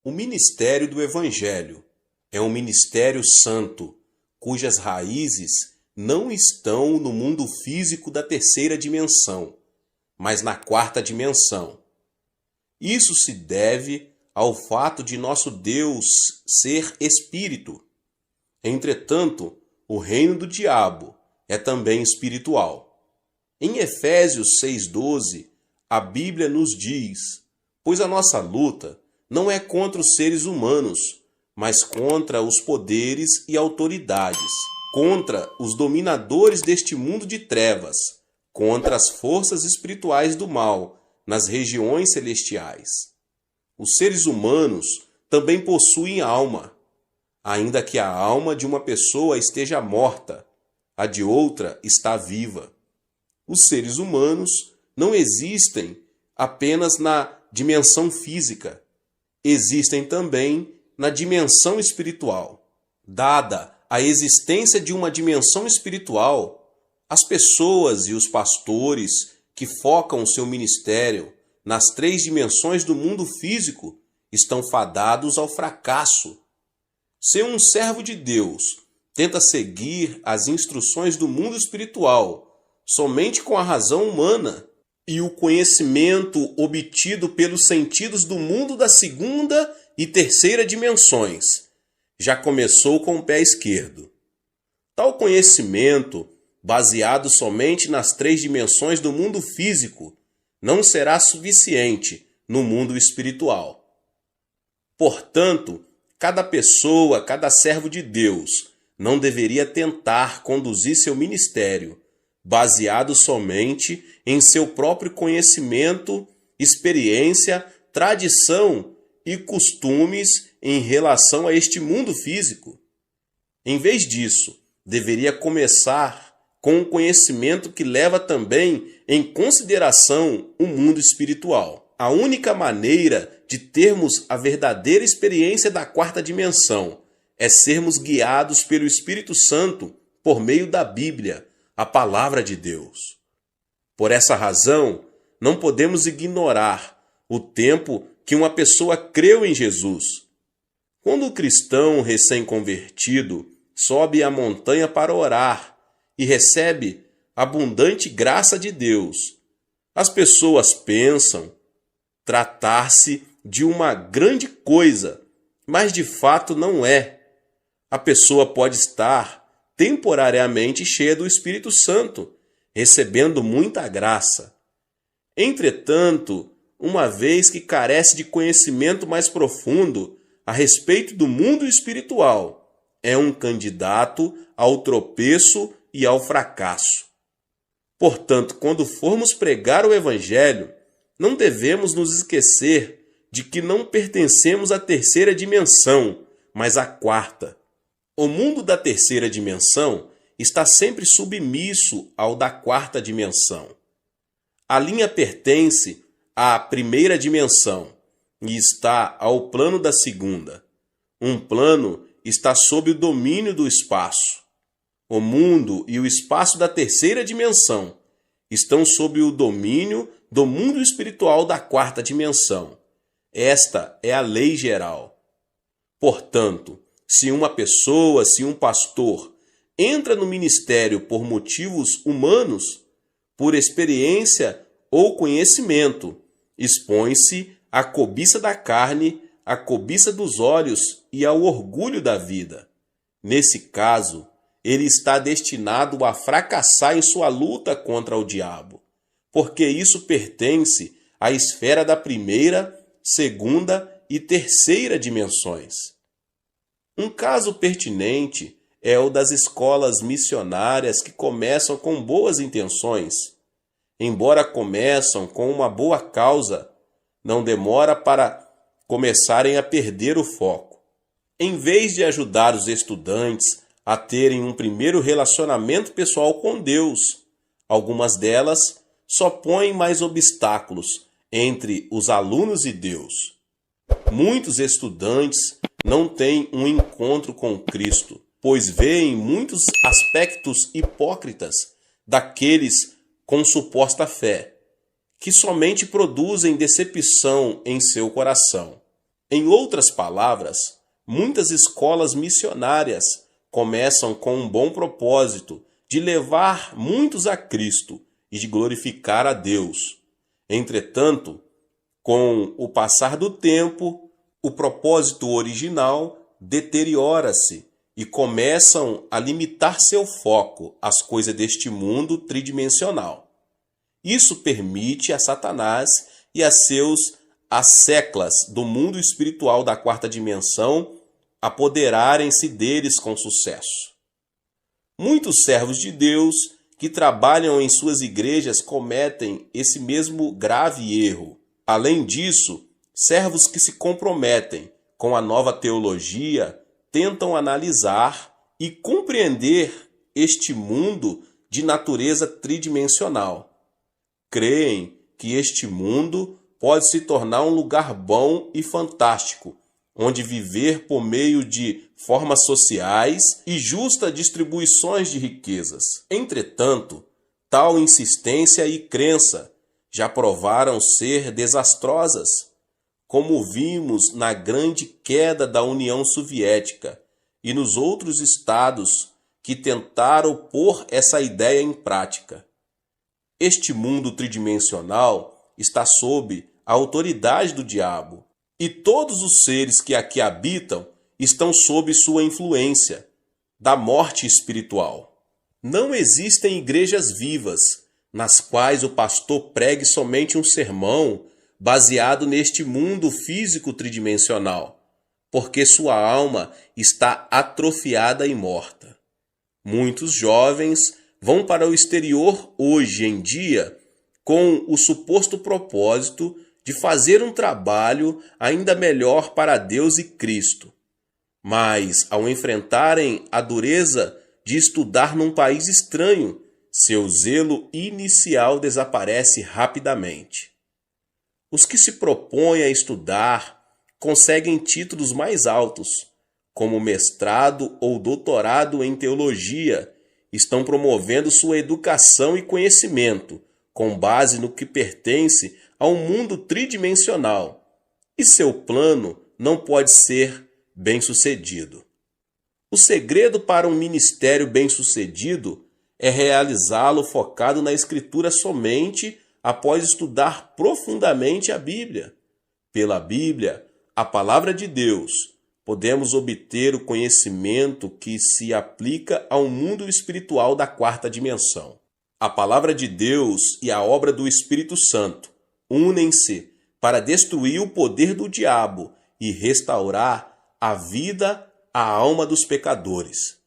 O ministério do Evangelho é um ministério santo, cujas raízes não estão no mundo físico da terceira dimensão, mas na quarta dimensão. Isso se deve ao fato de nosso Deus ser espírito. Entretanto, o reino do diabo é também espiritual. Em Efésios 6,12, a Bíblia nos diz: pois a nossa luta não é contra os seres humanos, mas contra os poderes e autoridades, contra os dominadores deste mundo de trevas, contra as forças espirituais do mal nas regiões celestiais. Os seres humanos também possuem alma, ainda que a alma de uma pessoa esteja morta, a de outra está viva. Os seres humanos não existem apenas na dimensão física, existem também na dimensão espiritual. Dada a existência de uma dimensão espiritual, as pessoas e os pastores que focam seu ministério nas três dimensões do mundo físico estão fadados ao fracasso. Se um servo de Deus tenta seguir as instruções do mundo espiritual somente com a razão humana e o conhecimento obtido pelos sentidos do mundo da segunda e terceira dimensões, já começou com o pé esquerdo. Tal conhecimento, baseado somente nas três dimensões do mundo físico, não será suficiente no mundo espiritual. Portanto, cada pessoa, cada servo de Deus, não deveria tentar conduzir seu ministério baseado somente em seu próprio conhecimento, experiência, tradição e costumes em relação a este mundo físico. Em vez disso, deveria começar com um conhecimento que leva também em consideração o mundo espiritual. A única maneira de termos a verdadeira experiência da quarta dimensão é sermos guiados pelo Espírito Santo por meio da Bíblia, a palavra de Deus. Por essa razão, não podemos ignorar o tempo que uma pessoa creu em Jesus. Quando o cristão recém-convertido sobe a montanha para orar e recebe abundante graça de Deus, as pessoas pensam tratar-se de uma grande coisa, mas de fato não é. A pessoa pode estar temporariamente cheia do Espírito Santo, recebendo muita graça. Entretanto, uma vez que carece de conhecimento mais profundo a respeito do mundo espiritual, é um candidato ao tropeço e ao fracasso. Portanto, quando formos pregar o Evangelho, não devemos nos esquecer de que não pertencemos à terceira dimensão, mas à quarta. O mundo da terceira dimensão está sempre submisso ao da quarta dimensão. A linha pertence à primeira dimensão e está ao plano da segunda. Um plano está sob o domínio do espaço. O mundo e o espaço da terceira dimensão estão sob o domínio do mundo espiritual da quarta dimensão. Esta é a lei geral. Portanto, se uma pessoa, se um pastor, entra no ministério por motivos humanos, por experiência ou conhecimento, expõe-se à cobiça da carne, à cobiça dos olhos e ao orgulho da vida. Nesse caso, ele está destinado a fracassar em sua luta contra o diabo, porque isso pertence à esfera da primeira, segunda e terceira dimensões. Um caso pertinente é o das escolas missionárias que começam com boas intenções. Embora começam com uma boa causa, não demora para começarem a perder o foco. Em vez de ajudar os estudantes a terem um primeiro relacionamento pessoal com Deus, algumas delas só põem mais obstáculos entre os alunos e Deus. Muitos estudantes não têm um encontro com Cristo, pois veem muitos aspectos hipócritas daqueles com suposta fé, que somente produzem decepção em seu coração. Em outras palavras, muitas escolas missionárias começam com um bom propósito de levar muitos a Cristo e de glorificar a Deus. Entretanto, com o passar do tempo, o propósito original deteriora-se e começam a limitar seu foco às coisas deste mundo tridimensional. Isso permite a Satanás e a seus asseclas do mundo espiritual da quarta dimensão apoderarem-se deles com sucesso. Muitos servos de Deus que trabalham em suas igrejas cometem esse mesmo grave erro. Além disso, servos que se comprometem com a nova teologia tentam analisar e compreender este mundo de natureza tridimensional. Creem que este mundo pode se tornar um lugar bom e fantástico, onde viver por meio de formas sociais e justas distribuições de riquezas. Entretanto, tal insistência e crença já provaram ser desastrosas, como vimos na grande queda da União Soviética e nos outros estados que tentaram pôr essa ideia em prática. Este mundo tridimensional está sob a autoridade do diabo, e todos os seres que aqui habitam estão sob sua influência, da morte espiritual. Não existem igrejas vivas, nas quais o pastor pregue somente um sermão baseado neste mundo físico tridimensional, porque sua alma está atrofiada e morta. Muitos jovens vão para o exterior hoje em dia com o suposto propósito de fazer um trabalho ainda melhor para Deus e Cristo. Mas, ao enfrentarem a dureza de estudar num país estranho, seu zelo inicial desaparece rapidamente. Os que se propõem a estudar conseguem títulos mais altos, como mestrado ou doutorado em teologia, estão promovendo sua educação e conhecimento com base no que pertence ao mundo tridimensional, e seu plano não pode ser bem-sucedido. O segredo para um ministério bem-sucedido é realizá-lo focado na Escritura somente após estudar profundamente a Bíblia. Pela Bíblia, a palavra de Deus, podemos obter o conhecimento que se aplica ao mundo espiritual da quarta dimensão. A palavra de Deus e a obra do Espírito Santo unem-se para destruir o poder do diabo e restaurar a vida à alma dos pecadores.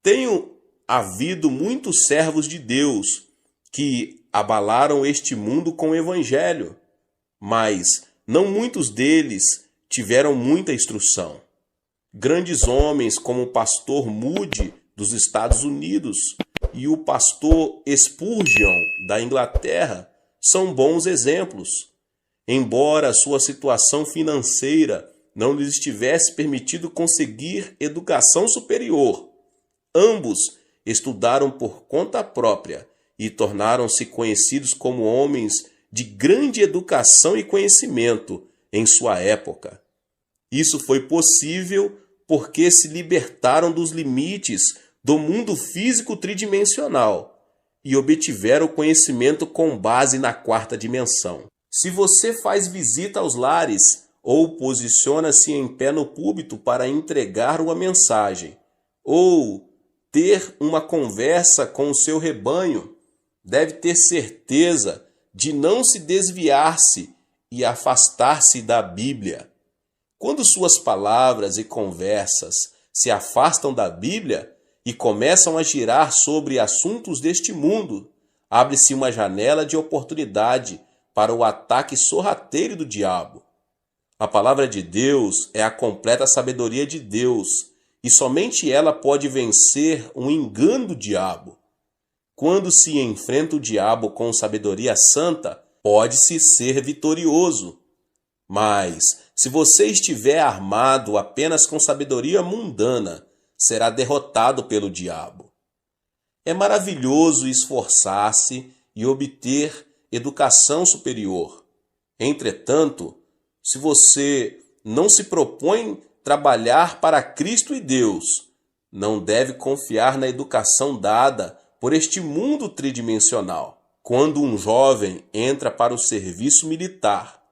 Tenho havido muitos servos de Deus que abalaram este mundo com o Evangelho, mas não muitos deles tiveram muita instrução. Grandes homens como o pastor Moody dos Estados Unidos e o pastor Spurgeon da Inglaterra são bons exemplos. Embora sua situação financeira não lhes tivesse permitido conseguir educação superior, ambos estudaram por conta própria e tornaram-se conhecidos como homens de grande educação e conhecimento em sua época. Isso foi possível porque se libertaram dos limites do mundo físico tridimensional e obtiveram conhecimento com base na quarta dimensão. Se você faz visita aos lares ou posiciona-se em pé no púlpito para entregar uma mensagem, ou ter uma conversa com o seu rebanho, deve ter certeza de não se desviar-se e afastar-se da Bíblia. Quando suas palavras e conversas se afastam da Bíblia e começam a girar sobre assuntos deste mundo, abre-se uma janela de oportunidade para o ataque sorrateiro do diabo. A palavra de Deus é a completa sabedoria de Deus, e somente ela pode vencer um engano do diabo. Quando se enfrenta o diabo com sabedoria santa, pode-se ser vitorioso. Mas, se você estiver armado apenas com sabedoria mundana, será derrotado pelo diabo. É maravilhoso esforçar-se e obter educação superior. Entretanto, se você não se propõe trabalhar para Cristo e Deus, não deve confiar na educação dada por este mundo tridimensional. Quando um jovem entra para o serviço militar,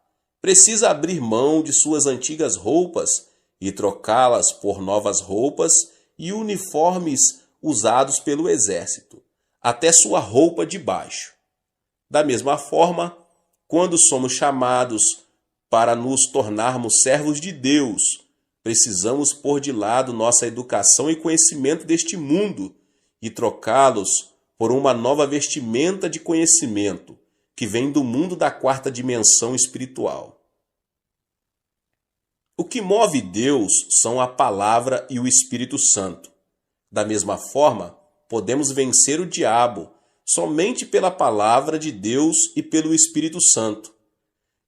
precisa abrir mão de suas antigas roupas e trocá-las por novas roupas e uniformes usados pelo exército, até sua roupa de baixo. Da mesma forma, quando somos chamados para nos tornarmos servos de Deus, precisamos pôr de lado nossa educação e conhecimento deste mundo e trocá-los por uma nova vestimenta de conhecimento que vem do mundo da quarta dimensão espiritual. O que move Deus são a Palavra e o Espírito Santo. Da mesma forma, podemos vencer o diabo somente pela Palavra de Deus e pelo Espírito Santo.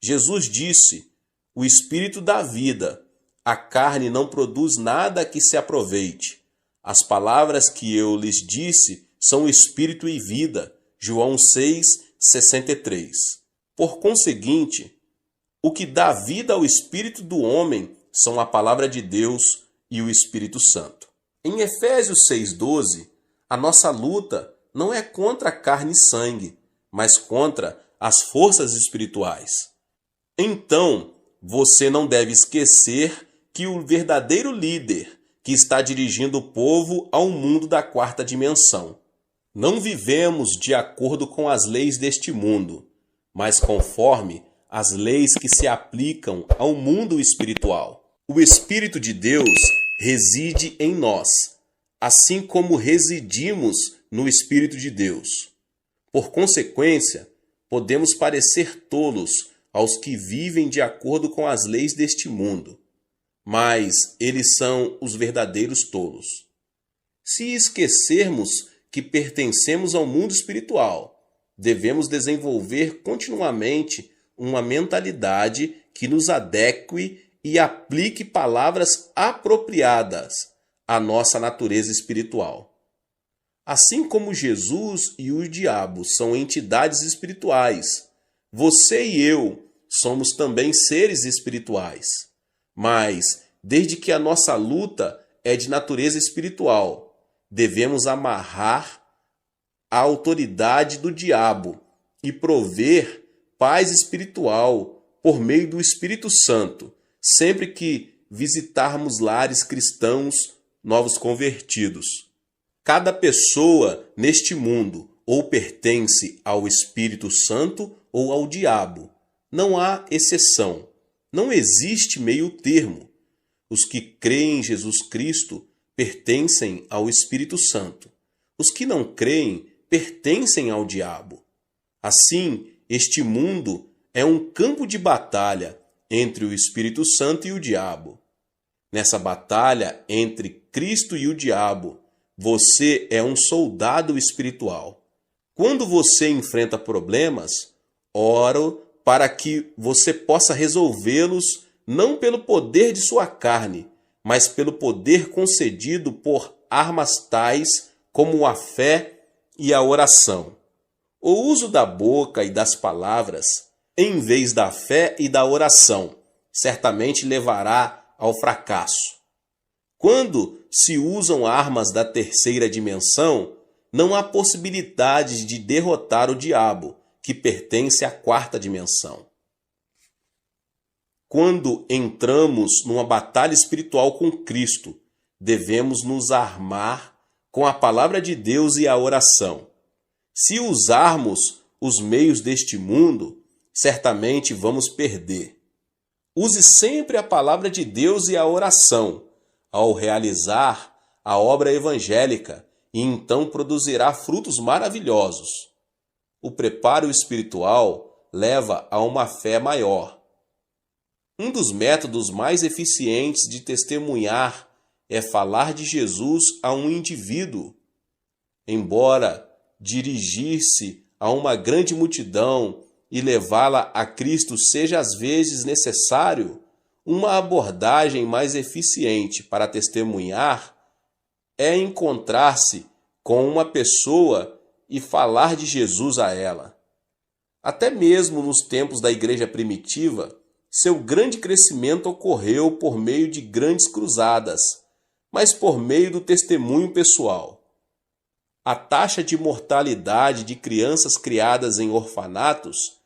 Jesus disse: "O Espírito dá vida, a carne não produz nada que se aproveite. As palavras que eu lhes disse são Espírito e vida." João 6:63. Por conseguinte, o que dá vida ao espírito do homem são a Palavra de Deus e o Espírito Santo. Em Efésios 6:12, a nossa luta não é contra carne e sangue, mas contra as forças espirituais. Então, você não deve esquecer que o verdadeiro líder que está dirigindo o povo ao mundo da quarta dimensão. Não vivemos de acordo com as leis deste mundo, mas conforme as leis que se aplicam ao mundo espiritual. O Espírito de Deus reside em nós, assim como residimos no Espírito de Deus. Por consequência, podemos parecer tolos aos que vivem de acordo com as leis deste mundo, mas eles são os verdadeiros tolos. Se esquecermos que pertencemos ao mundo espiritual, devemos desenvolver continuamente uma mentalidade que nos adeque e aplique palavras apropriadas à nossa natureza espiritual. Assim como Jesus e o diabo são entidades espirituais, você e eu somos também seres espirituais. Mas, desde que a nossa luta é de natureza espiritual, devemos amarrar a autoridade do diabo e prover paz espiritual por meio do Espírito Santo, sempre que visitarmos lares cristãos novos convertidos. Cada pessoa neste mundo ou pertence ao Espírito Santo ou ao diabo. Não há exceção. Não existe meio termo. Os que creem em Jesus Cristo pertencem ao Espírito Santo. Os que não creem pertencem ao diabo. Assim, este mundo é um campo de batalha entre o Espírito Santo e o diabo. Nessa batalha entre Cristo e o diabo, você é um soldado espiritual. Quando você enfrenta problemas, oro para que você possa resolvê-los não pelo poder de sua carne, mas pelo poder concedido por armas tais como a fé e a oração. O uso da boca e das palavras, em vez da fé e da oração, certamente levará ao fracasso. Quando se usam armas da terceira dimensão, não há possibilidade de derrotar o diabo, que pertence à quarta dimensão. Quando entramos numa batalha espiritual com Cristo, devemos nos armar com a palavra de Deus e a oração. Se usarmos os meios deste mundo, certamente vamos perder. Use sempre a palavra de Deus e a oração ao realizar a obra evangélica e então produzirá frutos maravilhosos. O preparo espiritual leva a uma fé maior. Um dos métodos mais eficientes de testemunhar é falar de Jesus a um indivíduo. Embora dirigir-se a uma grande multidão e levá-la a Cristo seja às vezes necessário, uma abordagem mais eficiente para testemunhar é encontrar-se com uma pessoa e falar de Jesus a ela. Até mesmo nos tempos da igreja primitiva, Seu grande crescimento ocorreu por meio de grandes cruzadas, mas por meio do testemunho pessoal. A taxa de mortalidade de crianças criadas em orfanatos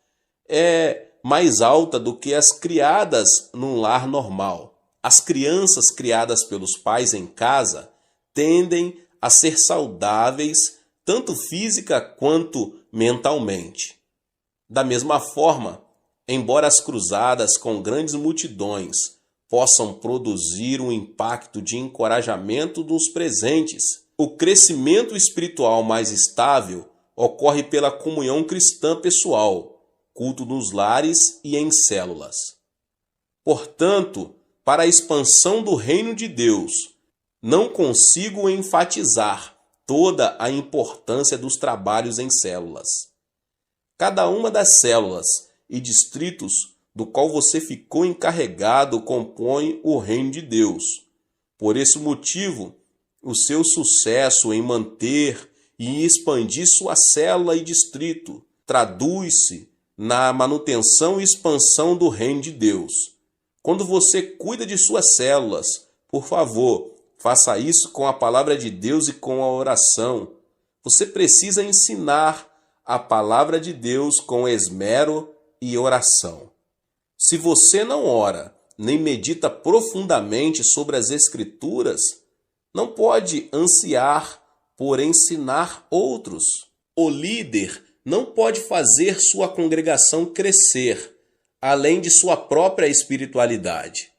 é mais alta do que as criadas num lar normal. As crianças criadas pelos pais em casa tendem a ser saudáveis tanto física quanto mentalmente. Da mesma forma, embora as cruzadas com grandes multidões possam produzir um impacto de encorajamento dos presentes, o crescimento espiritual mais estável ocorre pela comunhão cristã pessoal, culto nos lares e em células. Portanto, para a expansão do reino de Deus, não consigo enfatizar toda a importância dos trabalhos em células. Cada uma das células e distritos do qual você ficou encarregado compõe o reino de Deus. Por esse motivo, o seu sucesso em manter e expandir sua célula e distrito traduz-se na manutenção e expansão do reino de Deus. Quando você cuida de suas células, por favor, faça isso com a palavra de Deus e com a oração. Você precisa ensinar a palavra de Deus com esmero e oração. Se você não ora, nem medita profundamente sobre as Escrituras, não pode ansiar por ensinar outros. O líder não pode fazer sua congregação crescer, além de sua própria espiritualidade.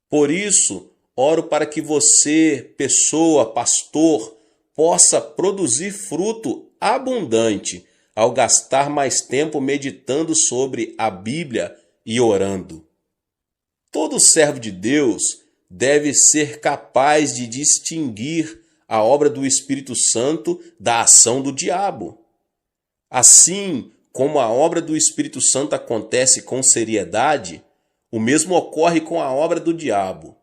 Por isso, oro para que você, pessoa, pastor, possa produzir fruto abundante ao gastar mais tempo meditando sobre a Bíblia e orando. Todo servo de Deus deve ser capaz de distinguir a obra do Espírito Santo da ação do diabo. Assim como a obra do Espírito Santo acontece com seriedade, o mesmo ocorre com a obra do diabo.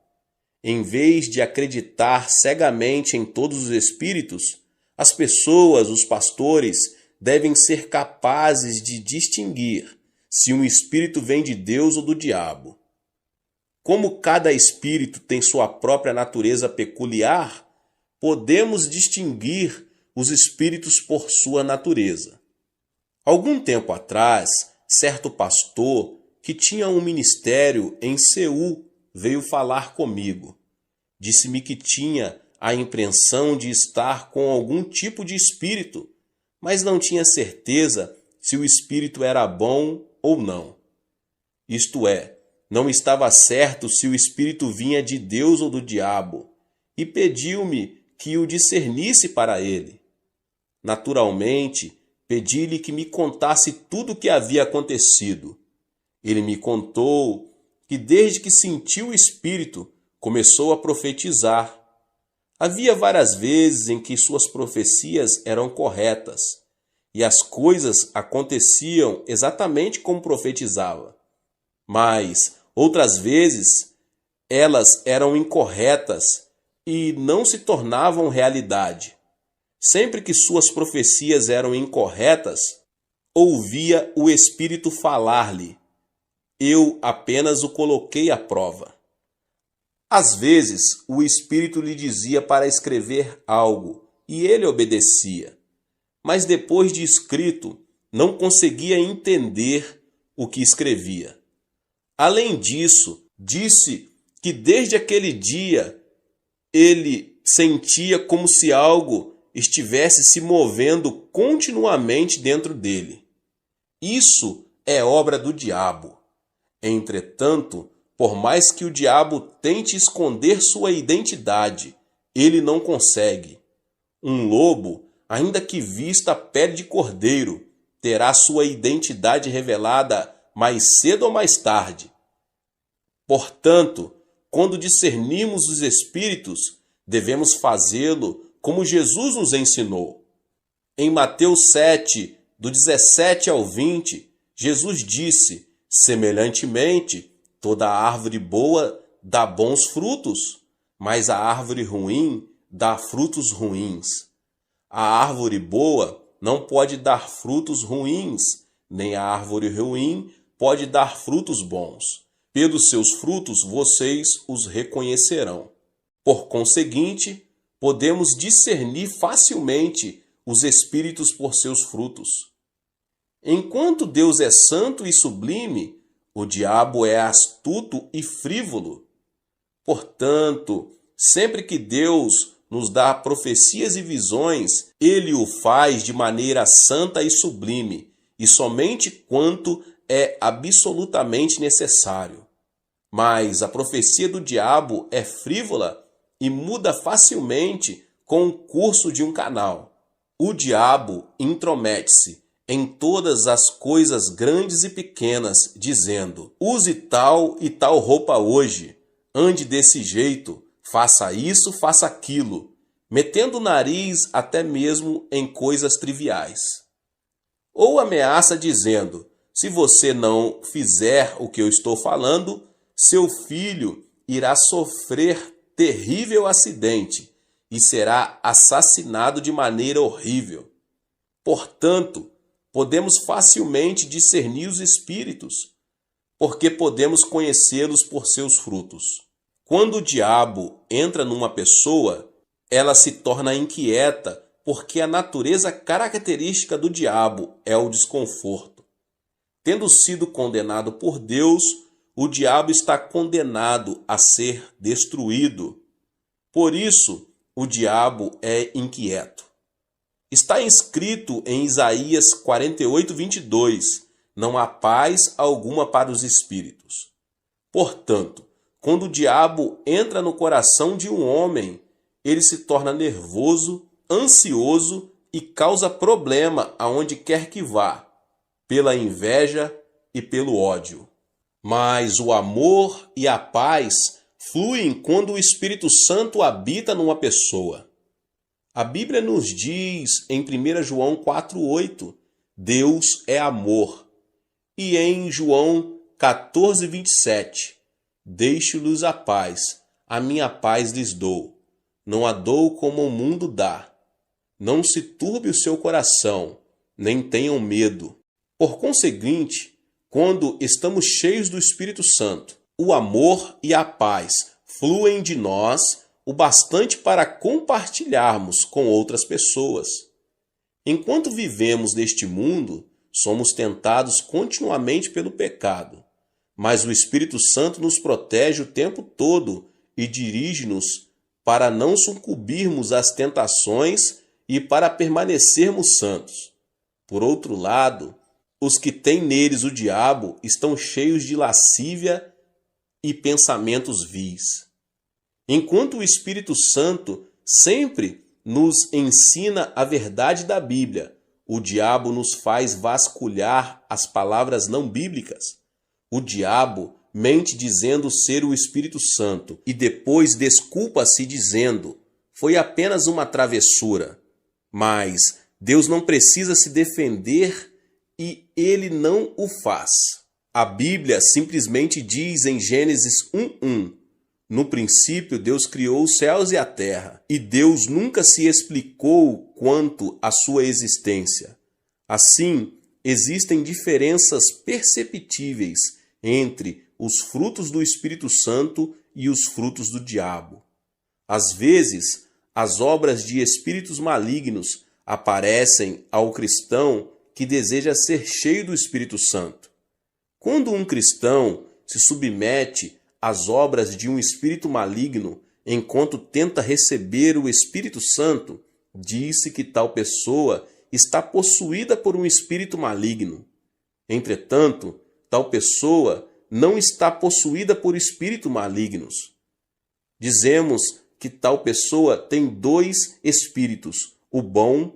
Em vez de acreditar cegamente em todos os espíritos, as pessoas, os pastores, devem ser capazes de distinguir se um espírito vem de Deus ou do diabo. Como cada espírito tem sua própria natureza peculiar, podemos distinguir os espíritos por sua natureza. Algum tempo atrás, certo pastor que tinha um ministério em Seul veio falar comigo. Disse-me que tinha a impressão de estar com algum tipo de espírito, mas não tinha certeza se o espírito era bom ou não. Isto é, não estava certo se o espírito vinha de Deus ou do diabo, e pediu-me que o discernisse para ele. Naturalmente, pedi-lhe que me contasse tudo o que havia acontecido. Ele me contou que desde que sentiu o espírito, começou a profetizar. Havia várias vezes em que suas profecias eram corretas, e as coisas aconteciam exatamente como profetizava. Mas, outras vezes, elas eram incorretas e não se tornavam realidade. Sempre que suas profecias eram incorretas, ouvia o Espírito falar-lhe. Eu apenas o coloquei à prova. Às vezes, o Espírito lhe dizia para escrever algo, e ele obedecia. Mas depois de escrito, não conseguia entender o que escrevia. Além disso, disse que desde aquele dia ele sentia como se algo estivesse se movendo continuamente dentro dele. Isso é obra do diabo. Entretanto, por mais que o diabo tente esconder sua identidade, ele não consegue. Um lobo, ainda que vista a pele de cordeiro, terá sua identidade revelada mais cedo ou mais tarde. Portanto, quando discernimos os espíritos, devemos fazê-lo como Jesus nos ensinou. Em Mateus 7, do 17 ao 20, Jesus disse: semelhantemente, toda árvore boa dá bons frutos, mas a árvore ruim dá frutos ruins. A árvore boa não pode dar frutos ruins, nem a árvore ruim pode dar frutos bons. Pelos seus frutos vocês os reconhecerão. Por conseguinte, podemos discernir facilmente os espíritos por seus frutos. Enquanto Deus é santo e sublime, o diabo é astuto e frívolo. Portanto, sempre que Deus nos dá profecias e visões, ele o faz de maneira santa e sublime, e somente quanto é absolutamente necessário. Mas a profecia do diabo é frívola e muda facilmente com o curso de um canal. O diabo intromete-se em todas as coisas grandes e pequenas, dizendo: use tal e tal roupa hoje, ande desse jeito, faça isso, faça aquilo, metendo o nariz até mesmo em coisas triviais. Ou ameaça dizendo: se você não fizer o que eu estou falando, seu filho irá sofrer terrível acidente e será assassinado de maneira horrível. Portanto, podemos facilmente discernir os espíritos, porque podemos conhecê-los por seus frutos. Quando o diabo entra numa pessoa, ela se torna inquieta, porque a natureza característica do diabo é o desconforto. Tendo sido condenado por Deus, o diabo está condenado a ser destruído. Por isso, o diabo é inquieto. Está escrito em Isaías 48:22, não há paz alguma para os espíritos. Portanto, quando o diabo entra no coração de um homem, ele se torna nervoso, ansioso e causa problema aonde quer que vá, pela inveja e pelo ódio. Mas o amor e a paz fluem quando o Espírito Santo habita numa pessoa. A Bíblia nos diz em 1 João 4,8, Deus é amor. E em João 14:27, deixo-lhes a paz, a minha paz lhes dou. Não a dou como o mundo dá. Não se turbe o seu coração, nem tenham medo. Por conseguinte, quando estamos cheios do Espírito Santo, o amor e a paz fluem de nós o bastante para compartilharmos com outras pessoas. Enquanto vivemos neste mundo, somos tentados continuamente pelo pecado, mas o Espírito Santo nos protege o tempo todo e dirige-nos para não sucumbirmos às tentações e para permanecermos santos. Por outro lado, os que têm neles o diabo estão cheios de lascívia e pensamentos vis. Enquanto o Espírito Santo sempre nos ensina a verdade da Bíblia, o diabo nos faz vasculhar as palavras não bíblicas. O diabo mente dizendo ser o Espírito Santo e depois desculpa-se dizendo: foi apenas uma travessura. Mas Deus não precisa se defender e ele não o faz. A Bíblia simplesmente diz em Gênesis 1:1: no princípio, Deus criou os céus e a terra, e Deus nunca se explicou quanto à sua existência. Assim, existem diferenças perceptíveis entre os frutos do Espírito Santo e os frutos do diabo. Às vezes, as obras de espíritos malignos aparecem ao cristão que deseja ser cheio do Espírito Santo. Quando um cristão se submete às obras de um espírito maligno enquanto tenta receber o Espírito Santo, diz-se que tal pessoa está possuída por um espírito maligno. Entretanto, tal pessoa não está possuída por espíritos malignos. Dizemos que tal pessoa tem dois espíritos, o bom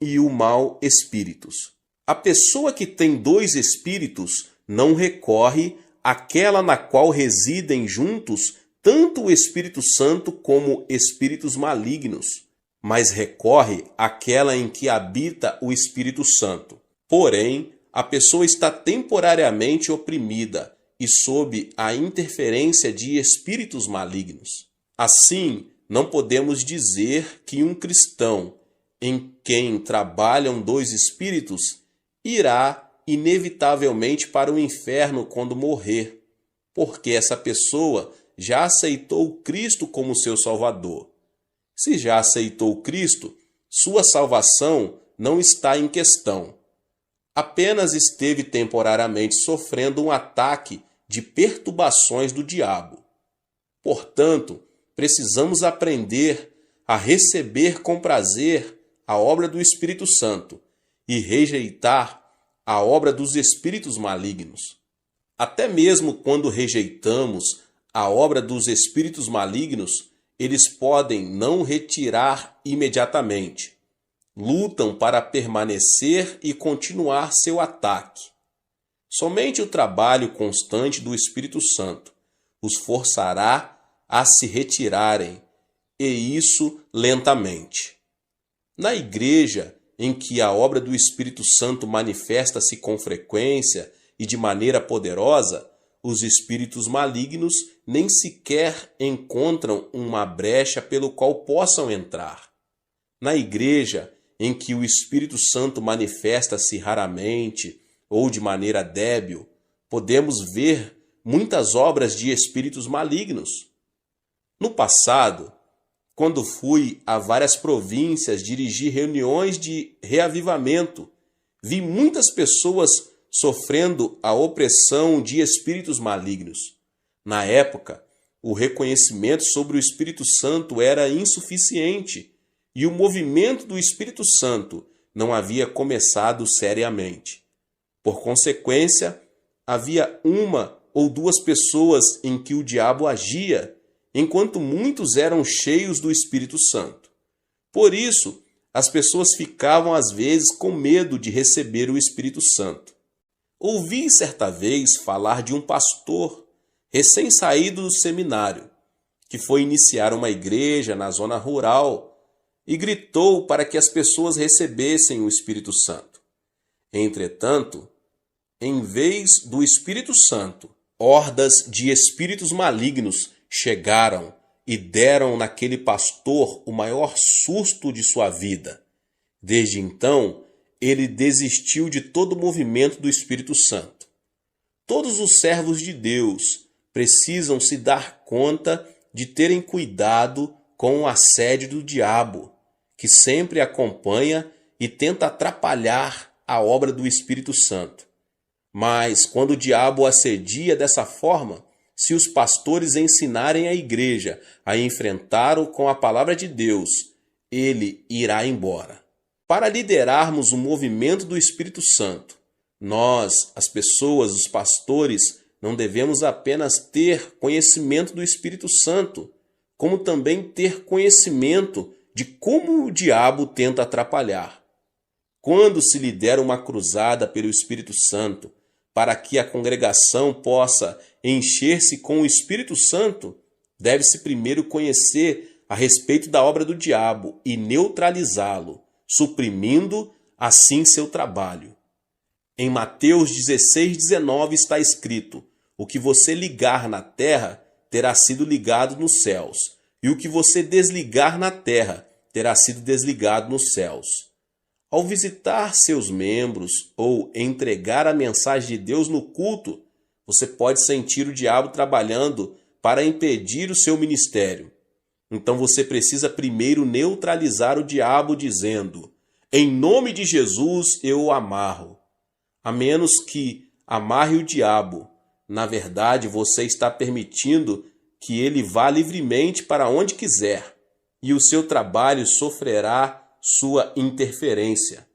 e o mau espíritos. A pessoa que tem dois espíritos não recorre àquela na qual residem juntos tanto o Espírito Santo como espíritos malignos, mas recorre àquela em que habita o Espírito Santo. Porém, a pessoa está temporariamente oprimida e sob a interferência de espíritos malignos. Assim, não podemos dizer que um cristão em quem trabalham dois espíritos irá inevitavelmente para o inferno quando morrer. porque essa pessoa já aceitou Cristo como seu Salvador. Se já aceitou Cristo, sua salvação não está em questão. Apenas esteve temporariamente sofrendo um ataque de perturbações do diabo. Portanto, precisamos aprender a receber com prazer a obra do Espírito Santo e rejeitar a obra dos espíritos malignos. Até mesmo quando rejeitamos a obra dos espíritos malignos, eles podem não retirar imediatamente. Lutam para permanecer e continuar seu ataque. Somente o trabalho constante do Espírito Santo os forçará a se retirarem, e isso lentamente. Na igreja em que a obra do Espírito Santo manifesta-se com frequência e de maneira poderosa, os espíritos malignos nem sequer encontram uma brecha pelo qual possam entrar. Na igreja em que o Espírito Santo manifesta-se raramente ou de maneira débil, podemos ver muitas obras de espíritos malignos. No passado, quando fui a várias províncias dirigir reuniões de reavivamento, vi muitas pessoas sofrendo a opressão de espíritos malignos. Na época, o reconhecimento sobre o Espírito Santo era insuficiente e o movimento do Espírito Santo não havia começado seriamente. Por consequência, havia uma ou duas pessoas em que o diabo agia, enquanto muitos eram cheios do Espírito Santo. Por isso, as pessoas ficavam às vezes com medo de receber o Espírito Santo. Ouvi certa vez falar de um pastor recém-saído do seminário, que foi iniciar uma igreja na zona rural e gritou para que as pessoas recebessem o Espírito Santo. Entretanto, em vez do Espírito Santo, hordas de espíritos malignos chegaram e deram naquele pastor o maior susto de sua vida. Desde então, ele desistiu de todo o movimento do Espírito Santo. Todos os servos de Deus precisam se dar conta de terem cuidado com o assédio do diabo, que sempre acompanha e tenta atrapalhar a obra do Espírito Santo. Mas quando o diabo assedia dessa forma, se os pastores ensinarem a igreja a enfrentá-lo com a palavra de Deus, ele irá embora. Para liderarmos o movimento do Espírito Santo, nós, as pessoas, os pastores, não devemos apenas ter conhecimento do Espírito Santo, como também ter conhecimento de como o diabo tenta atrapalhar. Quando se lidera uma cruzada pelo Espírito Santo, para que a congregação possa encher-se com o Espírito Santo, deve-se primeiro conhecer a respeito da obra do diabo e neutralizá-lo, suprimindo assim seu trabalho. Em Mateus 16:19 está escrito: o que você ligar na terra terá sido ligado nos céus, e o que você desligar na terra terá sido desligado nos céus. Ao visitar seus membros ou entregar a mensagem de Deus no culto, você pode sentir o diabo trabalhando para impedir o seu ministério. Então você precisa primeiro neutralizar o diabo dizendo: em nome de Jesus eu o amarro. A menos que amarre o diabo, na verdade você está permitindo que ele vá livremente para onde quiser, e o seu trabalho sofrerá sua interferência.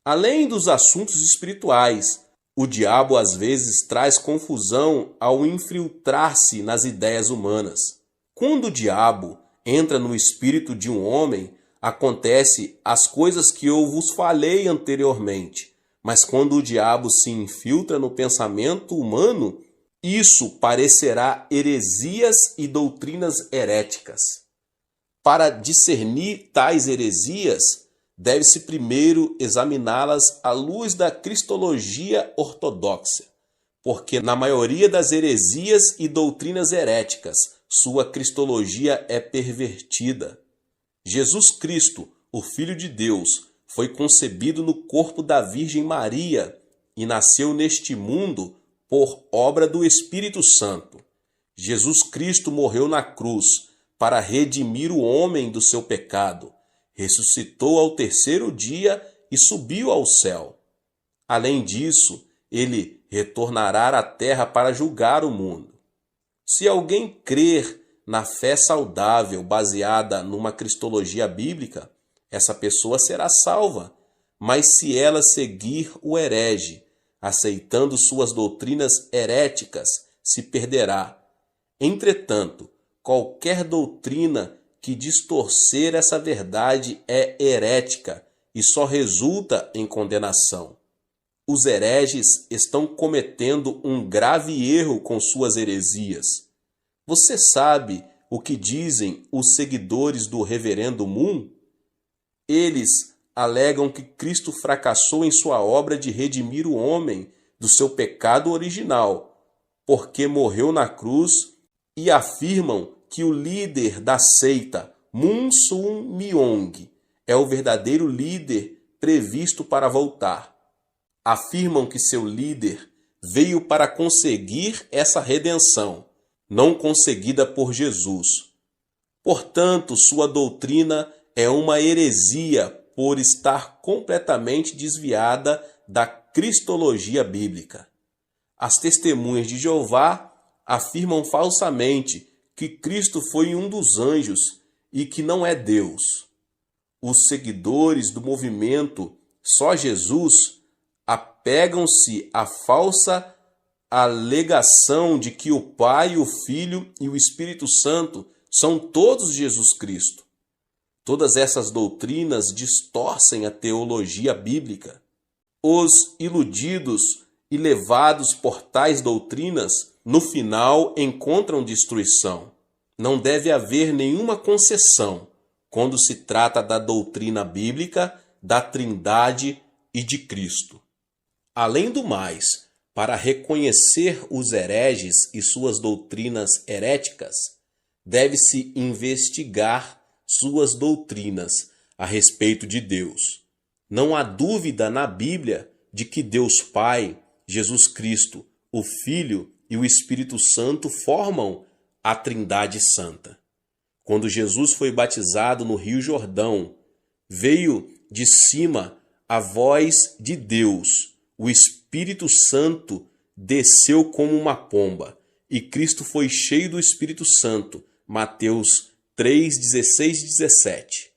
Além dos assuntos espirituais, o diabo às vezes traz confusão ao infiltrar-se nas ideias humanas. Quando o diabo entra no espírito de um homem, acontece as coisas que eu vos falei anteriormente. Mas quando o diabo se infiltra no pensamento humano, isso parecerá heresias e doutrinas heréticas. Para discernir tais heresias, deve-se primeiro examiná-las à luz da cristologia ortodoxa, porque na maioria das heresias e doutrinas heréticas, sua cristologia é pervertida. Jesus Cristo, o Filho de Deus, foi concebido no corpo da Virgem Maria e nasceu neste mundo por obra do Espírito Santo. Jesus Cristo morreu na cruz para redimir o homem do seu pecado, ressuscitou ao terceiro dia e subiu ao céu. Além disso, ele retornará à terra para julgar o mundo. Se alguém crer na fé saudável baseada numa cristologia bíblica, essa pessoa será salva. Mas se ela seguir o herege, aceitando suas doutrinas heréticas, se perderá. Entretanto, qualquer doutrina que distorcer essa verdade é herética e só resulta em condenação. Os hereges estão cometendo um grave erro com suas heresias. Você sabe o que dizem os seguidores do Reverendo Moon? Eles alegam que Cristo fracassou em sua obra de redimir o homem do seu pecado original, porque morreu na cruz, e afirmam que o líder da seita, Moon Sun Myung, é o verdadeiro líder previsto para voltar. Afirmam que seu líder veio para conseguir essa redenção, não conseguida por Jesus. Portanto, sua doutrina é uma heresia por estar completamente desviada da cristologia bíblica. As testemunhas de Jeová afirmam falsamente que Cristo foi um dos anjos e que não é Deus. Os seguidores do movimento Só Jesus apegam-se à falsa alegação de que o Pai, o Filho e o Espírito Santo são todos Jesus Cristo. Todas essas doutrinas distorcem a teologia bíblica. Os iludidos e levados por tais doutrinas, no final encontram destruição. Não deve haver nenhuma concessão quando se trata da doutrina bíblica, da Trindade e de Cristo. Além do mais, para reconhecer os hereges e suas doutrinas heréticas, deve-se investigar suas doutrinas a respeito de Deus. Não há dúvida na Bíblia de que Deus Pai, Jesus Cristo, o Filho e o Espírito Santo formam a Trindade Santa. Quando Jesus foi batizado no Rio Jordão, veio de cima a voz de Deus. O Espírito Santo desceu como uma pomba e Cristo foi cheio do Espírito Santo. Mateus 3, 16 e 17.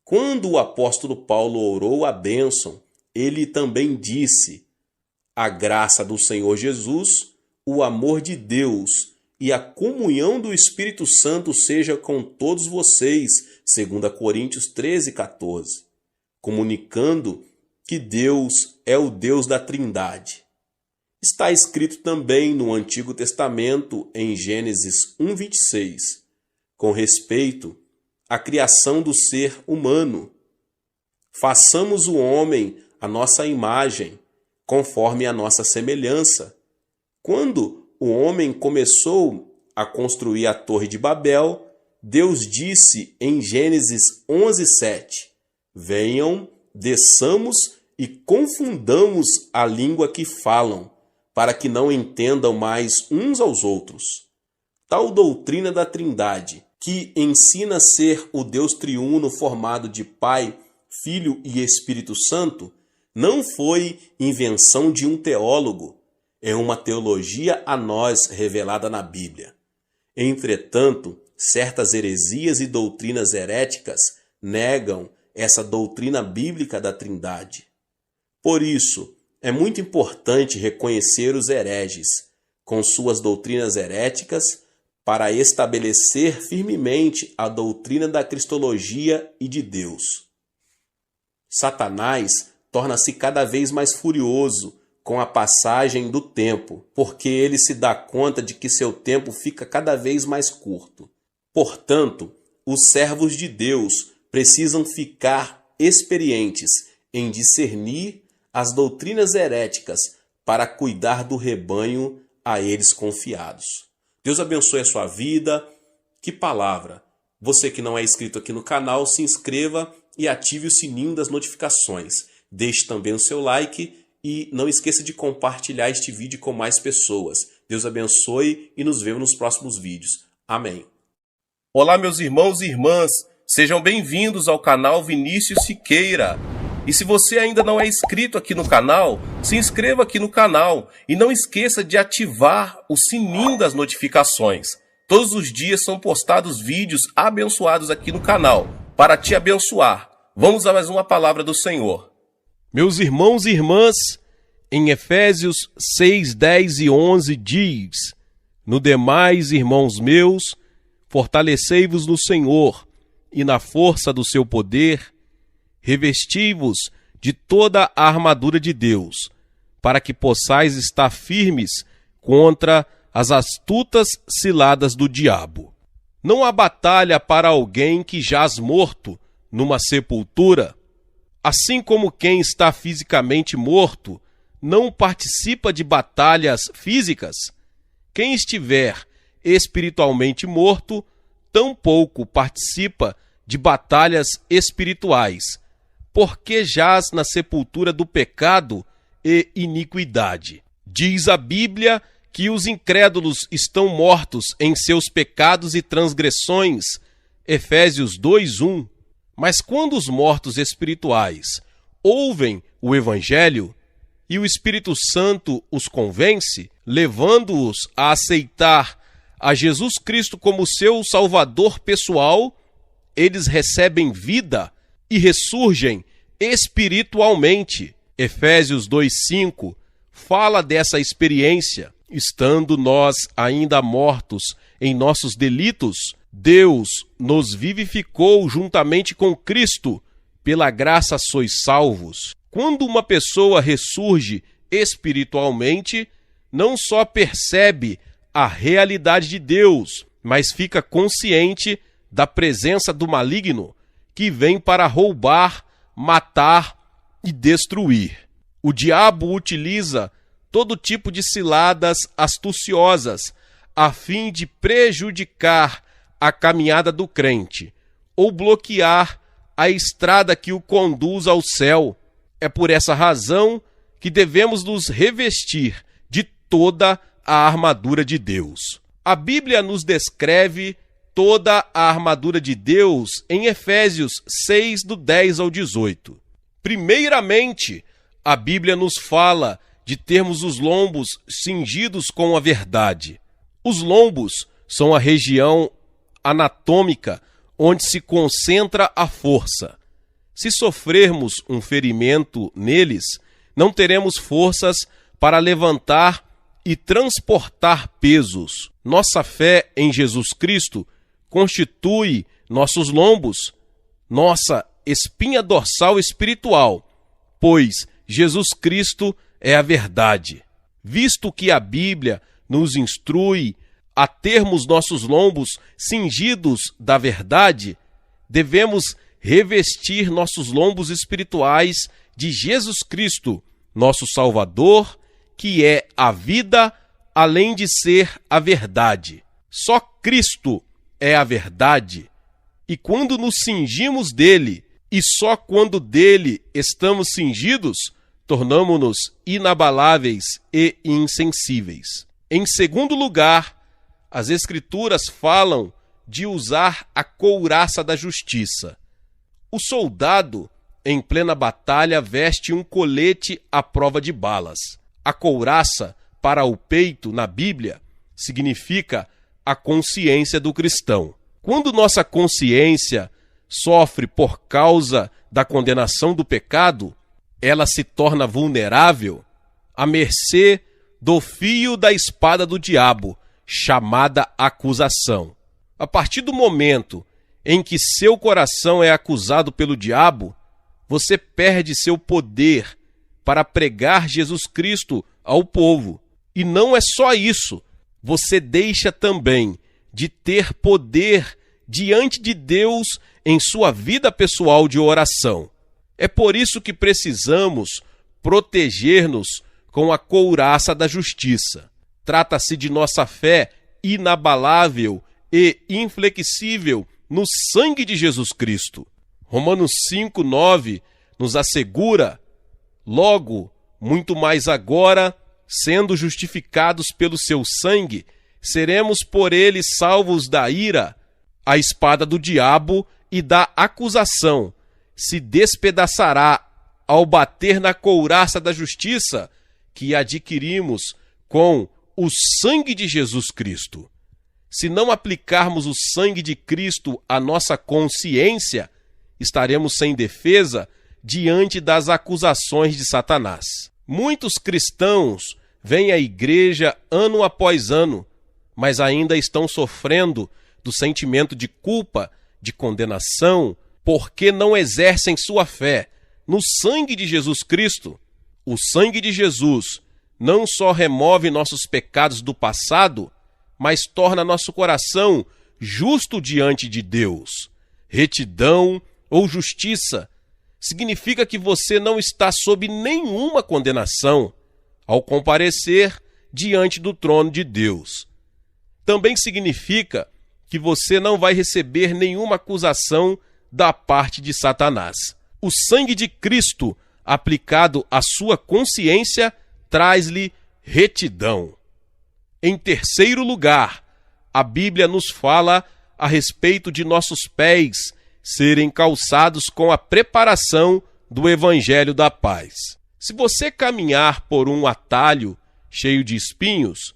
Quando o apóstolo Paulo orou a bênção, ele também disse: a graça do Senhor Jesus, o amor de Deus e a comunhão do Espírito Santo seja com todos vocês, 2 Coríntios 13, 14, comunicando que Deus é o Deus da Trindade. Está escrito também no Antigo Testamento, em Gênesis 1, 26, com respeito à criação do ser humano. Façamos o homem à nossa imagem, conforme a nossa semelhança. Quando o homem começou a construir a Torre de Babel, Deus disse em Gênesis 11, 7, venham, desçamos e confundamos a língua que falam, para que não entendam mais uns aos outros. Tal doutrina da Trindade, que ensina ser o Deus triuno formado de Pai, Filho e Espírito Santo, não foi invenção de um teólogo, é uma teologia a nós revelada na Bíblia. Entretanto, certas heresias e doutrinas heréticas negam essa doutrina bíblica da Trindade. Por isso, é muito importante reconhecer os hereges, com suas doutrinas heréticas, para estabelecer firmemente a doutrina da cristologia e de Deus. Satanás torna-se cada vez mais furioso com a passagem do tempo, porque ele se dá conta de que seu tempo fica cada vez mais curto. Portanto, os servos de Deus precisam ficar experientes em discernir as doutrinas heréticas para cuidar do rebanho a eles confiados. Deus abençoe a sua vida. Que palavra! Você que não é inscrito aqui no canal, se inscreva e ative o sininho das notificações. Deixe também o seu like e não esqueça de compartilhar este vídeo com mais pessoas. Deus abençoe e nos vemos nos próximos vídeos. Amém. Olá, meus irmãos e irmãs, sejam bem-vindos ao canal Vinícius Siqueira. E se você ainda não é inscrito aqui no canal, se inscreva aqui no canal e não esqueça de ativar o sininho das notificações. Todos os dias são postados vídeos abençoados aqui no canal, para te abençoar. Vamos a mais uma palavra do Senhor. Meus irmãos e irmãs, em Efésios 6, 10 e 11 diz: No demais, irmãos meus, fortalecei-vos no Senhor e na força do seu poder, revesti-vos de toda a armadura de Deus, para que possais estar firmes contra as astutas ciladas do diabo. Não há batalha para alguém que jaz morto numa sepultura, assim como quem está fisicamente morto não participa de batalhas físicas. Quem estiver espiritualmente morto tampouco participa de batalhas espirituais, porque jaz na sepultura do pecado e iniquidade. Diz a Bíblia que os incrédulos estão mortos em seus pecados e transgressões, Efésios 2:1. Mas quando os mortos espirituais ouvem o Evangelho e o Espírito Santo os convence, levando-os a aceitar a Jesus Cristo como seu Salvador pessoal, eles recebem vida e ressurgem espiritualmente. Efésios 2:5 fala dessa experiência. Estando nós ainda mortos em nossos delitos, Deus nos vivificou juntamente com Cristo. Pela graça sois salvos. Quando uma pessoa ressurge espiritualmente, não só percebe a realidade de Deus, mas fica consciente da presença do maligno que vem para roubar, matar e destruir. O diabo utiliza todo tipo de ciladas astuciosas a fim de prejudicar a caminhada do crente ou bloquear a estrada que o conduz ao céu. É por essa razão que devemos nos revestir de toda a armadura de Deus. A Bíblia nos descreve toda a armadura de Deus em Efésios 6, do 10 ao 18. Primeiramente, a Bíblia nos fala de termos os lombos cingidos com a verdade. Os lombos são a região anatômica onde se concentra a força. Se sofrermos um ferimento neles, não teremos forças para levantar e transportar pesos. Nossa fé em Jesus Cristo constitui nossos lombos, nossa espinha dorsal espiritual, pois Jesus Cristo é a verdade. Visto que a Bíblia nos instrui a termos nossos lombos cingidos da verdade, devemos revestir nossos lombos espirituais de Jesus Cristo, nosso Salvador, que é a vida, além de ser a verdade. Só Cristo é a verdade, e quando nos cingimos dele, e só quando dele estamos cingidos, tornamo-nos inabaláveis e insensíveis. Em segundo lugar, as Escrituras falam de usar a couraça da justiça. O soldado, em plena batalha, veste um colete à prova de balas. A couraça, para o peito, na Bíblia, significa a consciência do cristão. Quando nossa consciência sofre por causa da condenação do pecado, ela se torna vulnerável à mercê do fio da espada do diabo, chamada acusação. A partir do momento em que seu coração é acusado pelo diabo, você perde seu poder para pregar Jesus Cristo ao povo. E não é só isso, você deixa também de ter poder diante de Deus em sua vida pessoal de oração. É por isso que precisamos proteger-nos com a couraça da justiça. Trata-se de nossa fé inabalável e inflexível no sangue de Jesus Cristo. Romanos 5:9 nos assegura: logo, Muito mais agora, sendo justificados pelo seu sangue, seremos por ele salvos da ira. A espada do diabo e da acusação se despedaçará ao bater na couraça da justiça que adquirimos com o sangue de Jesus Cristo. Se não aplicarmos o sangue de Cristo à nossa consciência, estaremos sem defesa diante das acusações de Satanás. Muitos cristãos vêm à igreja ano após ano, mas ainda estão sofrendo do sentimento de culpa, de condenação, porque não exercem sua fé no sangue de Jesus Cristo. O sangue de Jesus não só remove nossos pecados do passado, mas torna nosso coração justo diante de Deus. Retidão ou justiça significa que você não está sob nenhuma condenação ao comparecer diante do trono de Deus. Também significa que você não vai receber nenhuma acusação da parte de Satanás. O sangue de Cristo aplicado à sua consciência traz-lhe retidão. Em terceiro lugar, a Bíblia nos fala a respeito de nossos pés serem calçados com a preparação do Evangelho da Paz. Se você caminhar por um atalho cheio de espinhos,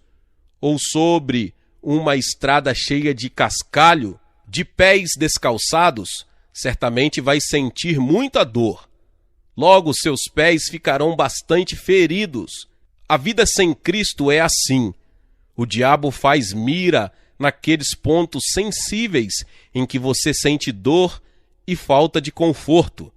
ou sobre uma estrada cheia de cascalho, de pés descalçados, certamente vai sentir muita dor. Logo, seus pés ficarão bastante feridos. A vida sem Cristo é assim. O diabo faz mira naqueles pontos sensíveis em que você sente dor e falta de conforto.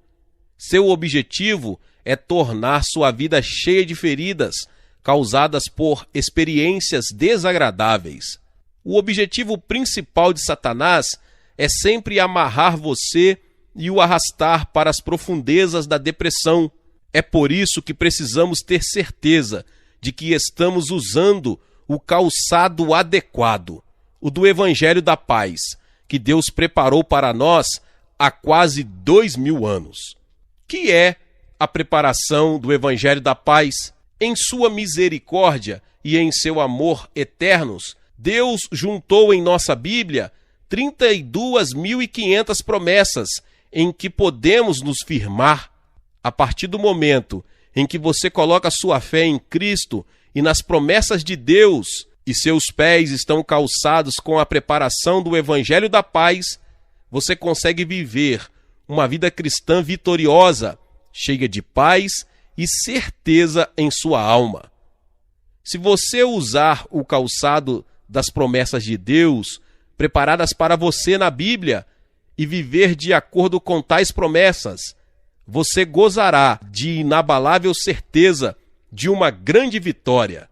Seu objetivo é tornar sua vida cheia de feridas causadas por experiências desagradáveis. O objetivo principal de Satanás é sempre amarrar você e o arrastar para as profundezas da depressão. É por isso que precisamos ter certeza de que estamos usando o calçado adequado, o do Evangelho da Paz, que Deus preparou para nós há quase 2000 anos. Que é a preparação do Evangelho da Paz? Em sua misericórdia e em seu amor eternos, Deus juntou em nossa Bíblia 32.500 promessas em que podemos nos firmar. A partir do momento em que você coloca sua fé em Cristo e nas promessas de Deus, e seus pés estão calçados com a preparação do Evangelho da Paz, você consegue viver uma vida cristã vitoriosa, cheia de paz e certeza em sua alma. Se você usar o calçado das promessas de Deus, preparadas para você na Bíblia, e viver de acordo com tais promessas, você gozará de inabalável certeza de uma grande vitória.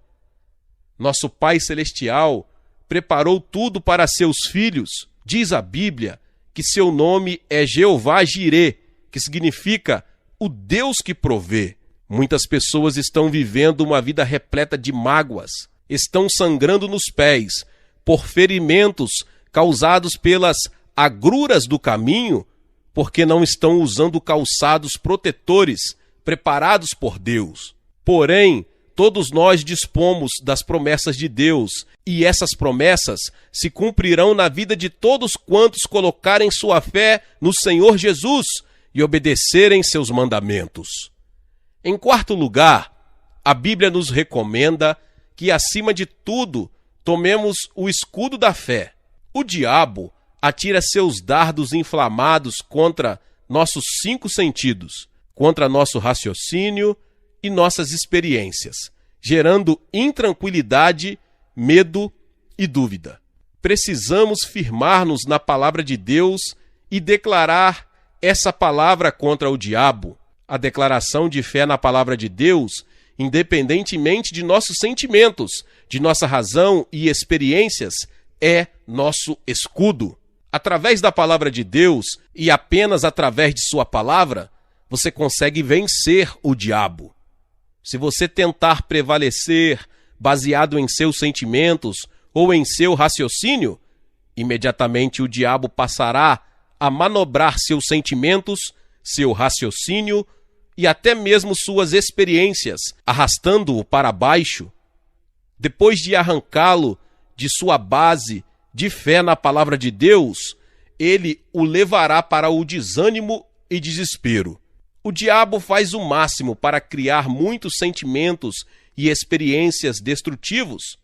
Nosso Pai Celestial preparou tudo para seus filhos. Diz a Bíblia que seu nome é Jeová Jirê, que significa o Deus que provê. Muitas pessoas estão vivendo uma vida repleta de mágoas, estão sangrando nos pés por ferimentos causados pelas agruras do caminho, porque não estão usando calçados protetores preparados por Deus. Porém, todos nós dispomos das promessas de Deus, e essas promessas se cumprirão na vida de todos quantos colocarem sua fé no Senhor Jesus e obedecerem seus mandamentos. Em quarto lugar, a Bíblia nos recomenda que, acima de tudo, tomemos o escudo da fé. O diabo atira seus dardos inflamados contra nossos 5 sentidos, contra nosso raciocínio e nossas experiências, gerando intranquilidade, medo e dúvida. Precisamos firmar-nos na palavra de Deus e declarar essa palavra contra o diabo. A declaração de fé na palavra de Deus, independentemente de nossos sentimentos, de nossa razão e experiências, é nosso escudo. Através da palavra de Deus e apenas através de sua palavra, você consegue vencer o diabo. Se você tentar prevalecer baseado em seus sentimentos ou em seu raciocínio, imediatamente o diabo passará a manobrar seus sentimentos, seu raciocínio e até mesmo suas experiências, arrastando-o para baixo, depois de arrancá-lo de sua base de fé na palavra de Deus, ele o levará para o desânimo e desespero. O diabo faz o máximo para criar muitos sentimentos e experiências destrutivos.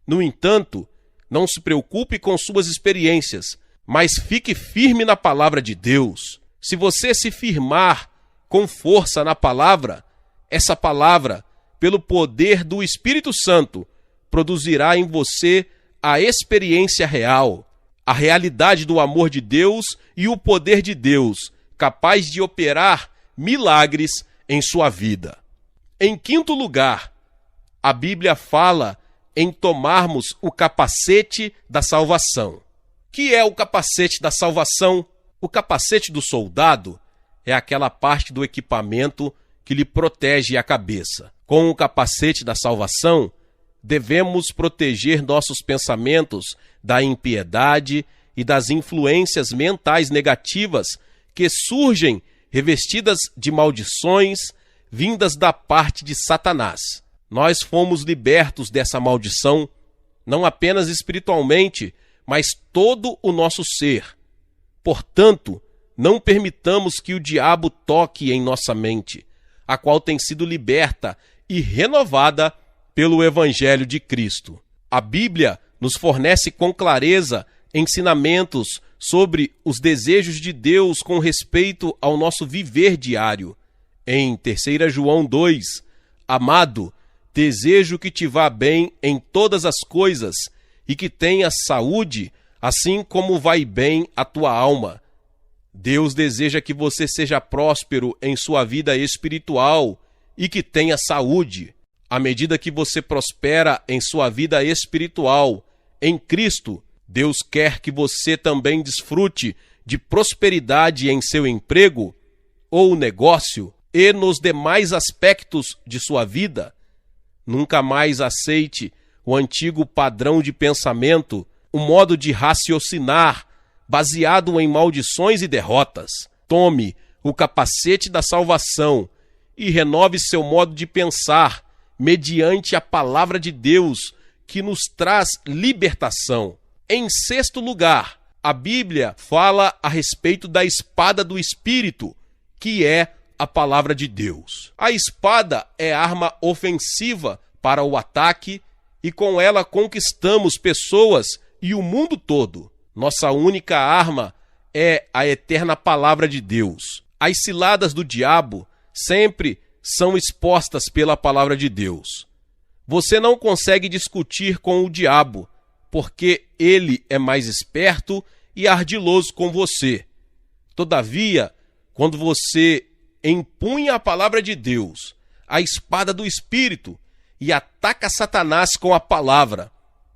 No entanto, não se preocupe com suas experiências, mas fique firme na palavra de Deus. Se você se firmar com força na palavra, essa palavra, pelo poder do Espírito Santo, produzirá em você a experiência real, a realidade do amor de Deus e o poder de Deus, capaz de operar milagres em sua vida. Em quinto lugar, a Bíblia fala em tomarmos o capacete da salvação. Que é o capacete da salvação? O capacete do soldado é aquela parte do equipamento que lhe protege a cabeça. Com o capacete da salvação, devemos proteger nossos pensamentos da impiedade e das influências mentais negativas que surgem revestidas de maldições vindas da parte de Satanás. Nós fomos libertos dessa maldição, não apenas espiritualmente, mas todo o nosso ser. Portanto, não permitamos que o diabo toque em nossa mente, a qual tem sido liberta e renovada pelo Evangelho de Cristo. A Bíblia nos fornece com clareza ensinamentos sobre os desejos de Deus com respeito ao nosso viver diário. Em 3 João 2, amado, desejo que te vá bem em todas as coisas e que tenhas saúde, assim como vai bem a tua alma. Deus deseja que você seja próspero em sua vida espiritual e que tenha saúde. À medida que você prospera em sua vida espiritual, em Cristo, Deus quer que você também desfrute de prosperidade em seu emprego ou negócio e nos demais aspectos de sua vida. Nunca mais aceite o antigo padrão de pensamento, o modo de raciocinar baseado em maldições e derrotas. Tome o capacete da salvação e renove seu modo de pensar mediante a palavra de Deus que nos traz libertação. Em sexto lugar, a Bíblia fala a respeito da espada do Espírito, que é a palavra de Deus. A espada é arma ofensiva para o ataque e com ela conquistamos pessoas e o mundo todo. Nossa única arma é a eterna palavra de Deus. As ciladas do diabo sempre são expostas pela palavra de Deus. Você não consegue discutir com o diabo, porque ele é mais esperto e ardiloso com você. Todavia, quando você empunha a palavra de Deus, a espada do Espírito, e ataca Satanás com a palavra,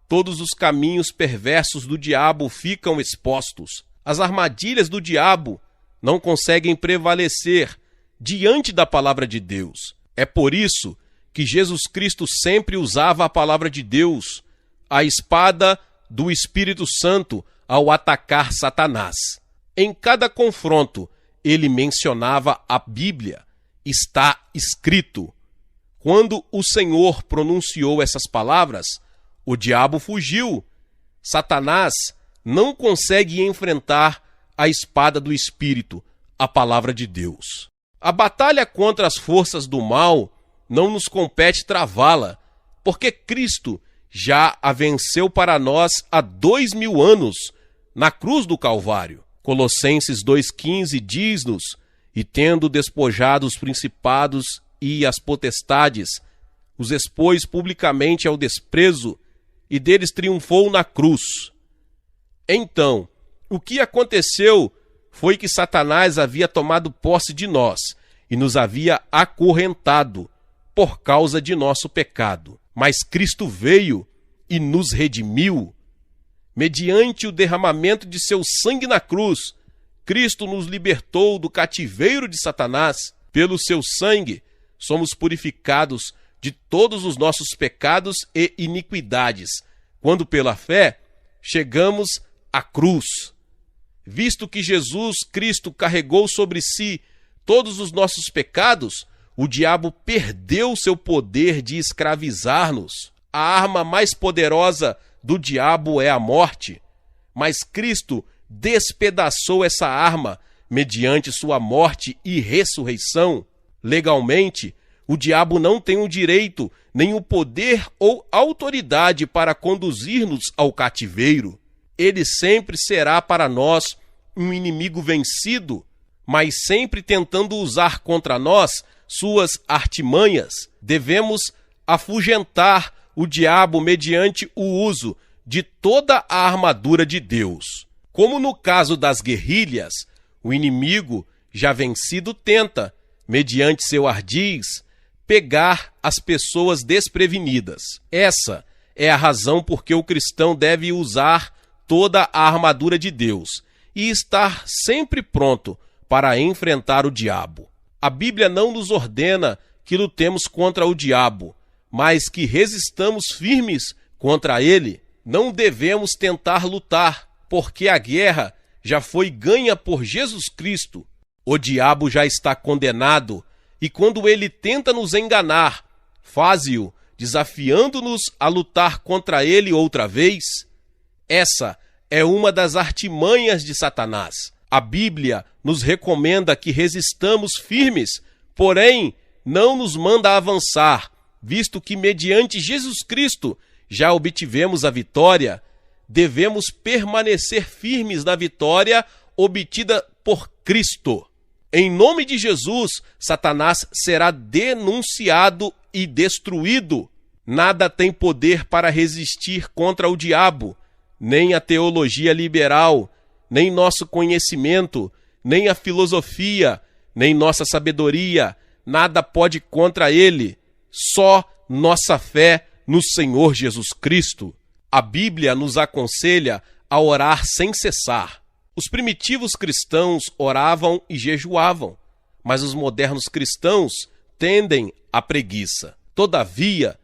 todos os caminhos perversos do diabo ficam expostos. As armadilhas do diabo não conseguem prevalecer diante da palavra de Deus. É por isso que Jesus Cristo sempre usava a palavra de Deus, a espada do Espírito Santo, ao atacar Satanás. Em cada confronto, ele mencionava a Bíblia. Está escrito. Quando o Senhor pronunciou essas palavras, o diabo fugiu. Satanás não consegue enfrentar a espada do Espírito, a palavra de Deus. A batalha contra as forças do mal não nos compete travá-la, porque Cristo já a venceu para nós há 2000 anos na cruz do Calvário. Colossenses 2,15 diz-nos: e tendo despojado os principados e as potestades, os expôs publicamente ao desprezo, e deles triunfou na cruz. Então, o que aconteceu foi que Satanás havia tomado posse de nós e nos havia acorrentado por causa de nosso pecado. Mas Cristo veio e nos redimiu. Mediante o derramamento de seu sangue na cruz, Cristo nos libertou do cativeiro de Satanás. Pelo seu sangue, somos purificados de todos os nossos pecados e iniquidades, quando pela fé chegamos à cruz. Visto que Jesus Cristo carregou sobre si todos os nossos pecados, o diabo perdeu seu poder de escravizar-nos. A arma mais poderosa do diabo é a morte, mas Cristo despedaçou essa arma mediante sua morte e ressurreição. Legalmente, o diabo não tem o direito, nem o poder ou autoridade para conduzir-nos ao cativeiro. Ele sempre será para nós um inimigo vencido, mas sempre tentando usar contra nós suas artimanhas. Devemos afugentar o diabo mediante o uso de toda a armadura de Deus. Como no caso das guerrilhas, o inimigo já vencido tenta, mediante seu ardis, pegar as pessoas desprevenidas. Essa é a razão por que o cristão deve usar toda a armadura de Deus e estar sempre pronto para enfrentar o diabo. A Bíblia não nos ordena que lutemos contra o diabo, mas que resistamos firmes contra ele. Não devemos tentar lutar, porque a guerra já foi ganha por Jesus Cristo. O diabo já está condenado, e quando ele tenta nos enganar, faze-o desafiando-nos a lutar contra ele outra vez. Essa é uma das artimanhas de Satanás. A Bíblia nos recomenda que resistamos firmes, porém não nos manda avançar, visto que mediante Jesus Cristo já obtivemos a vitória. Devemos permanecer firmes na vitória obtida por Cristo. Em nome de Jesus, Satanás será denunciado e destruído. Nada tem poder para resistir contra o diabo, nem a teologia liberal, nem nosso conhecimento, nem a filosofia, nem nossa sabedoria. Nada pode contra ele. Só nossa fé no Senhor Jesus Cristo. A Bíblia nos aconselha a orar sem cessar. Os primitivos cristãos oravam e jejuavam, mas os modernos cristãos tendem à preguiça. Todavia,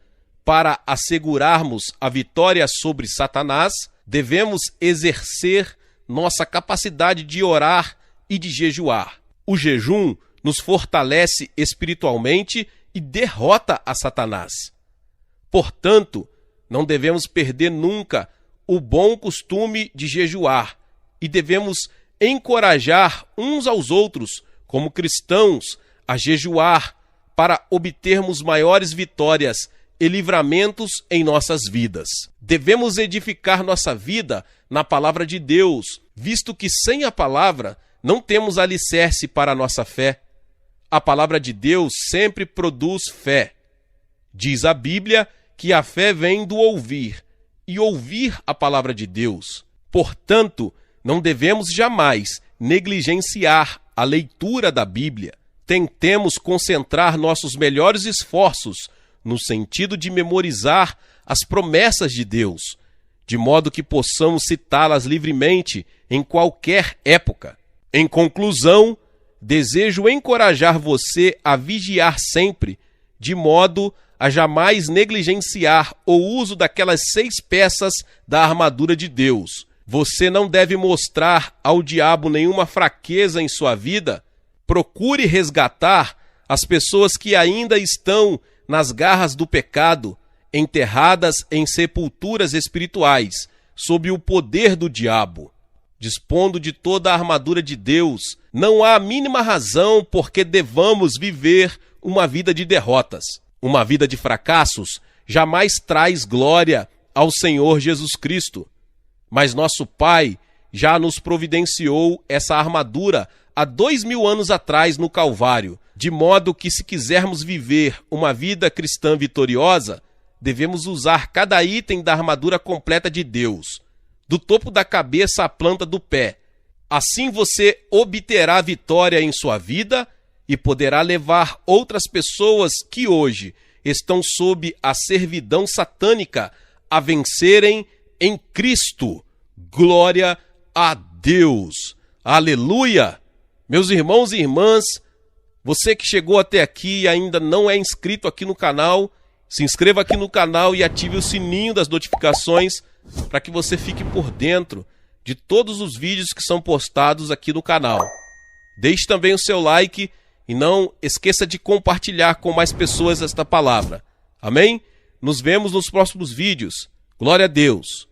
para assegurarmos a vitória sobre Satanás, devemos exercer nossa capacidade de orar e de jejuar. O jejum nos fortalece espiritualmente e derrota a Satanás. Portanto, não devemos perder nunca o bom costume de jejuar e devemos encorajar uns aos outros, como cristãos, a jejuar para obtermos maiores vitórias e livramentos em nossas vidas. Devemos edificar nossa vida na palavra de Deus, visto que sem a palavra não temos alicerce para a nossa fé. A palavra de Deus sempre produz fé. Diz a Bíblia que a fé vem do ouvir, e ouvir a palavra de Deus. Portanto, não devemos jamais negligenciar a leitura da Bíblia. Tentemos concentrar nossos melhores esforços no sentido de memorizar as promessas de Deus, de modo que possamos citá-las livremente em qualquer época. Em conclusão, desejo encorajar você a vigiar sempre, de modo a jamais negligenciar o uso daquelas 6 peças da armadura de Deus. Você não deve mostrar ao diabo nenhuma fraqueza em sua vida. Procure resgatar as pessoas que ainda estão nas garras do pecado, enterradas em sepulturas espirituais, sob o poder do diabo. Dispondo de toda a armadura de Deus, não há a mínima razão por que devamos viver uma vida de derrotas. Uma vida de fracassos jamais traz glória ao Senhor Jesus Cristo. Mas nosso Pai já nos providenciou essa armadura há 2000 anos atrás no Calvário, de modo que, se quisermos viver uma vida cristã vitoriosa, devemos usar cada item da armadura completa de Deus, do topo da cabeça à planta do pé. Assim você obterá vitória em sua vida e poderá levar outras pessoas que hoje estão sob a servidão satânica a vencerem em Cristo. Glória a Deus! Aleluia! Meus irmãos e irmãs, você que chegou até aqui e ainda não é inscrito aqui no canal, se inscreva aqui no canal e ative o sininho das notificações para que você fique por dentro de todos os vídeos que são postados aqui no canal. Deixe também o seu like E não esqueça de compartilhar com mais pessoas esta palavra. Amém? Nos vemos nos próximos vídeos. Glória a Deus.